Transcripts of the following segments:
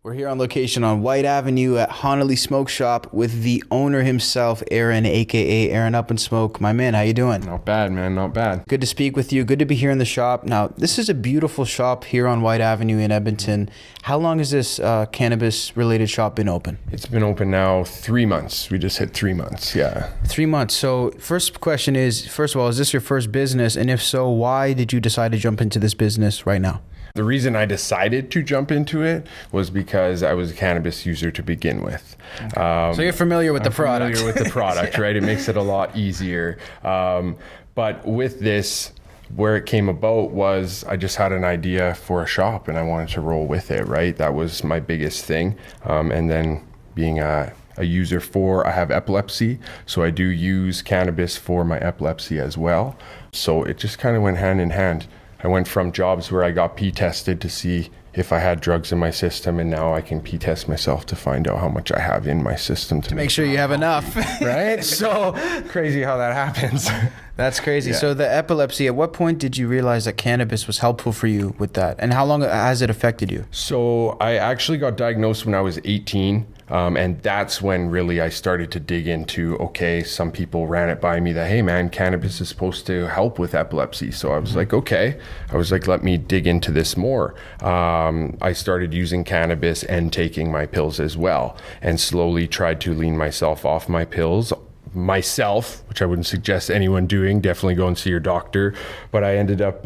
We're here on location on White Avenue at Honalee Smoke Shop with the owner himself, Arron, aka Arron Up and Smoke. My man, how you doing? Not bad, man, not bad. Good to speak with you. Good to be here in the shop. Now, this is a beautiful shop here on White Avenue in Edmonton. How long has this cannabis-related shop been open? It's been open now 3 months. We just hit 3 months, yeah. 3 months. So first question is, first of all, is this your first business? And if so, why did you decide to jump into this business right now? The reason I decided to jump into it was because I was a cannabis user to begin with. So you're familiar with the product. Familiar with the product, right? It makes it a lot easier. But with this, where it came about was I just had an idea for a shop and I wanted to roll with it, right? That was my biggest thing. And then being a user I have epilepsy, so I do use cannabis for my epilepsy as well. So it just kind of went hand in hand. I went from jobs where I got P-tested to see if I had drugs in my system, and now I can P-test myself to find out how much I have in my system to make sure you have enough. Right? So crazy how that happens. That's crazy. Yeah. So the epilepsy, at what point did you realize that cannabis was helpful for you with that? And how long has it affected you? So I actually got diagnosed when I was 18. And that's when really I started to dig into, okay, some people ran it by me that, hey man, cannabis is supposed to help with epilepsy. So I was like, okay. I was like, let me dig into this more. I started using cannabis and taking my pills as well, and slowly tried to wean myself off my pills myself, which I wouldn't suggest anyone doing. Definitely go and see your doctor. But I ended up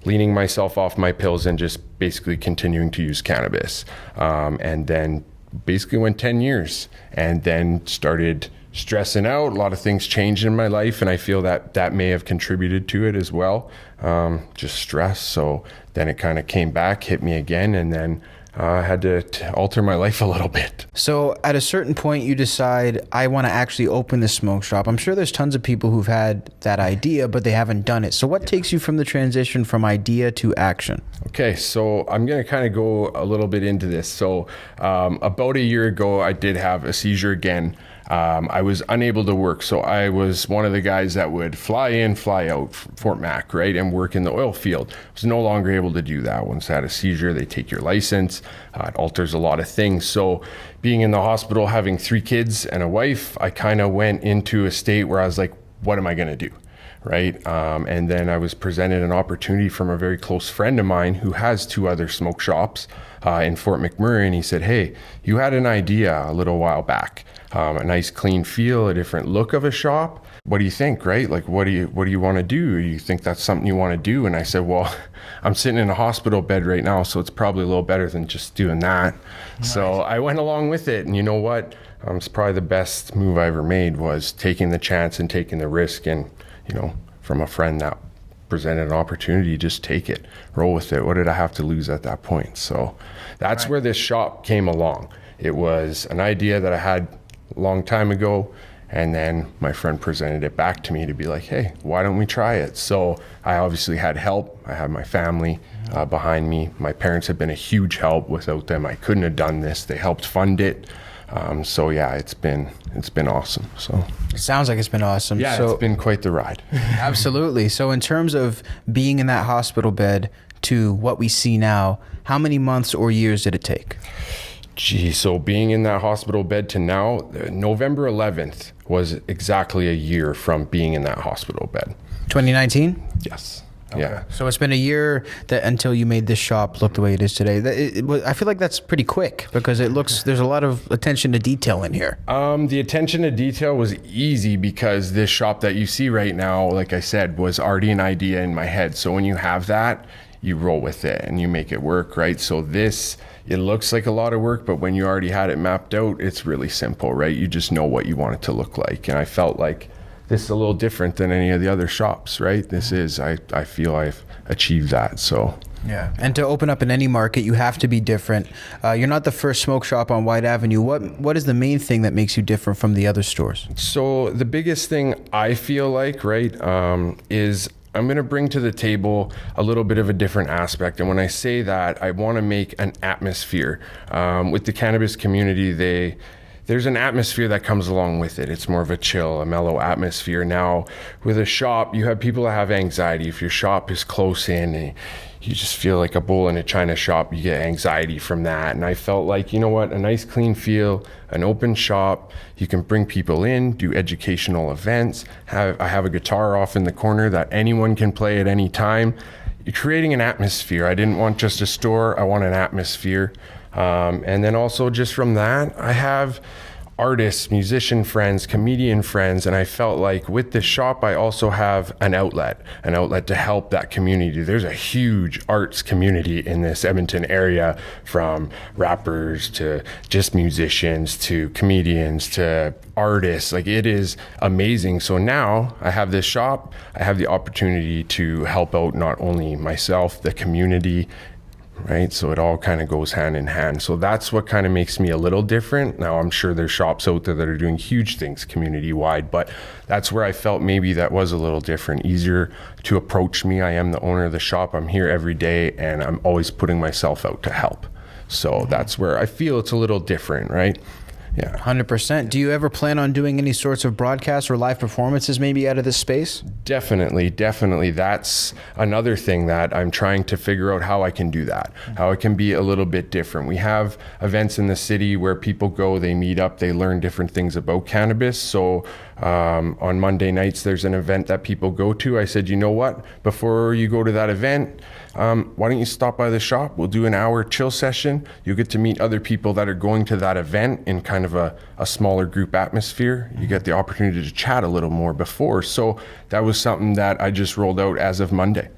leaning myself off my pills and just basically continuing to use cannabis. And then basically went 10 years and then started stressing out. A lot of things changed in my life, and I feel that that may have contributed to it as well. Just stress. So then it kind of came back, hit me again, and then I had to alter my life a little bit. So at a certain point you decide, I want to actually open this smoke shop. I'm sure there's tons of people who've had that idea, but they haven't done it. So what takes you from the transition from idea to action? Okay, so I'm going to kind of go a little bit into this. So about a year ago, I did have a seizure again. I was unable to work. So I was one of the guys that would fly in, fly out Fort Mac, right? And work in the oil field. I was no longer able to do that. Once I had a seizure, they take your license. It alters a lot of things. So being in the hospital, having 3 kids and a wife, I kind of went into a state where I was like, what am I going to do? Right. And then I was presented an opportunity from a very close friend of mine who has 2 other smoke shops in Fort McMurray. And he said, hey, you had an idea a little while back, a nice clean feel, a different look of a shop. What do you think? Right. Like, what do you want to do? You think that's something you want to do? And I said, well, I'm sitting in a hospital bed right now, so it's probably a little better than just doing that. Nice. So I went along with it. And you know what? It's probably the best move I ever made was taking the chance and taking the risk. And you know, from a friend that presented an opportunity, just take it, roll with it. What did I have to lose at that point? So that's where this shop came along. It was an idea that I had a long time ago, and then my friend presented it back to me to be like, hey, why don't we try it? So I obviously had help. I had my family behind me. My parents have been a huge help. Without them, I couldn't have done this. They helped fund it. So yeah, it's been awesome. So it sounds like it's been awesome. Yeah, so, it's been quite the ride. Absolutely. So in terms of being in that hospital bed to what we see now, how many months or years did it take? So being in that hospital bed to now, November 11th was exactly a year from being in that hospital bed. 2019? Yes. Okay. Yeah. So it's been a year until you made this shop look the way it is today. I feel like that's pretty quick because there's a lot of attention to detail in here. The attention to detail was easy because this shop that you see right now, like I said, was already an idea in my head. So when you have that, you roll with it and you make it work, right? So it looks like a lot of work, but when you already had it mapped out, it's really simple, right? You just know what you want it to look like. And I felt like this is a little different than any of the other shops, right? I feel I've achieved that, so. Yeah, and to open up in any market, you have to be different. You're not the first smoke shop on White Avenue. What is the main thing that makes you different from the other stores? So the biggest thing I feel like, right, is I'm going to bring to the table a little bit of a different aspect. And when I say that, I want to make an atmosphere. With the cannabis community, there's an atmosphere that comes along with it. It's more of a chill, a mellow atmosphere. Now, with a shop, you have people that have anxiety. If your shop is close in, and you just feel like a bull in a china shop, you get anxiety from that. And I felt like, you know what, a nice clean feel, an open shop, you can bring people in, do educational events. I have a guitar off in the corner that anyone can play at any time. You're creating an atmosphere. I didn't want just a store, I want an atmosphere. And then also just from that, I have artists, musician friends, comedian friends, and I felt like with this shop, I also have an outlet to help that community. There's a huge arts community in this Edmonton area, from rappers to just musicians to comedians to artists. Like, it is amazing. So now I have this shop, I have the opportunity to help out not only myself, the community, right? So it all kind of goes hand in hand. So that's what kind of makes me a little different. Now, I'm sure there's shops out there that are doing huge things community wide, but that's where I felt maybe that was a little different, easier to approach me. I am the owner of the shop. I'm here every day, and I'm always putting myself out to help. So that's where I feel it's a little different, right? Yeah. 100%. Do you ever plan on doing any sorts of broadcasts or live performances maybe out of this space? Definitely. That's another thing that I'm trying to figure out how I can do that, how it can be a little bit different. We have events in the city where people go, they meet up, they learn different things about cannabis. So on Monday nights, there's an event that people go to. I said, you know what, before you go to that event, why don't you stop by the shop? We'll do an hour chill session. You'll get to meet other people that are going to that event in kind of a smaller group atmosphere. You get the opportunity to chat a little more before. So that was something that I just rolled out as of Monday.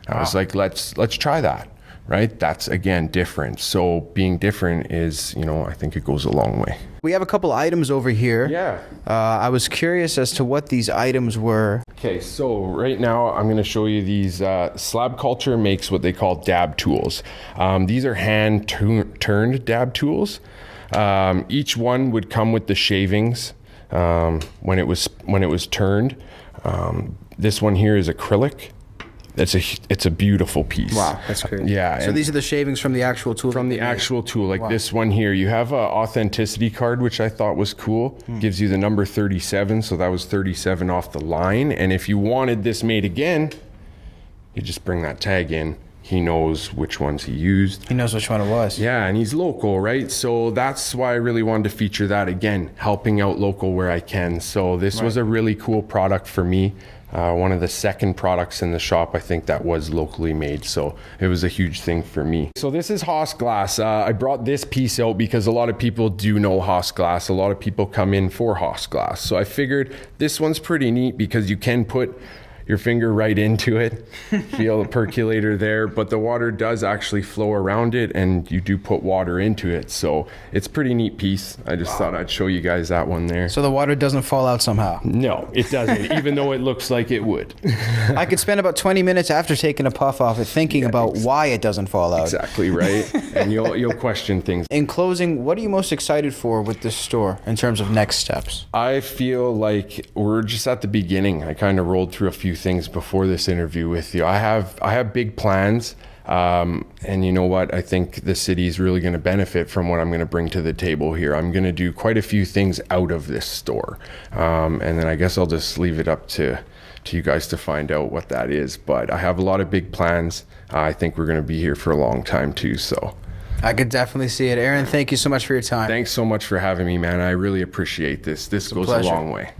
I was like, let's try that, right? That's, again, different. So being different is, I think it goes a long way. We have a couple items over here. Yeah. I was curious as to what these items were. Okay, so right now I'm going to show you these. Slab Culture makes what they call dab tools. These are hand-turned dab tools. Each one would come with the shavings when it was turned. This one here is acrylic. It's a beautiful piece. Wow, that's great. Yeah. So these are the shavings from the actual tool? From the actual tool, like this one here. You have a authenticity card, which I thought was cool. Gives you the number 37, so that was 37 off the line. And if you wanted this made again, you just bring that tag in. He knows which ones he used. He knows which one it was. Yeah, and he's local, right? So that's why I really wanted to feature that again, helping out local where I can. So this was a really cool product for me. One of the second products in the shop, I think, that was locally made. So it was a huge thing for me. So this is Haas glass. I brought this piece out because a lot of people do know Haas glass. A lot of people come in for Haas glass. So I figured this one's pretty neat because you can put your finger right into it, feel the percolator there, but the water does actually flow around it, and you do put water into it. So it's a pretty neat piece. I just thought I'd show you guys that one there. So the water doesn't fall out somehow? No, it doesn't, even though it looks like it would. I could spend about 20 minutes after taking a puff off it thinking about why it doesn't fall out. Exactly, right? And you'll question things. In closing, what are you most excited for with this store in terms of next steps? I feel like we're just at the beginning. I kind of rolled through a few things before this interview with you. I have big plans, and you know what? I think the city is really going to benefit from what I'm going to bring to the table here. I'm going to do quite a few things out of this store, and then I guess I'll just leave it up to you guys to find out what that is. But I have a lot of big plans. I think we're going to be here for a long time too. So I could definitely see it. Arron, thank you so much for your time. Thanks so much for having me, man. I really appreciate this. This goes a long way.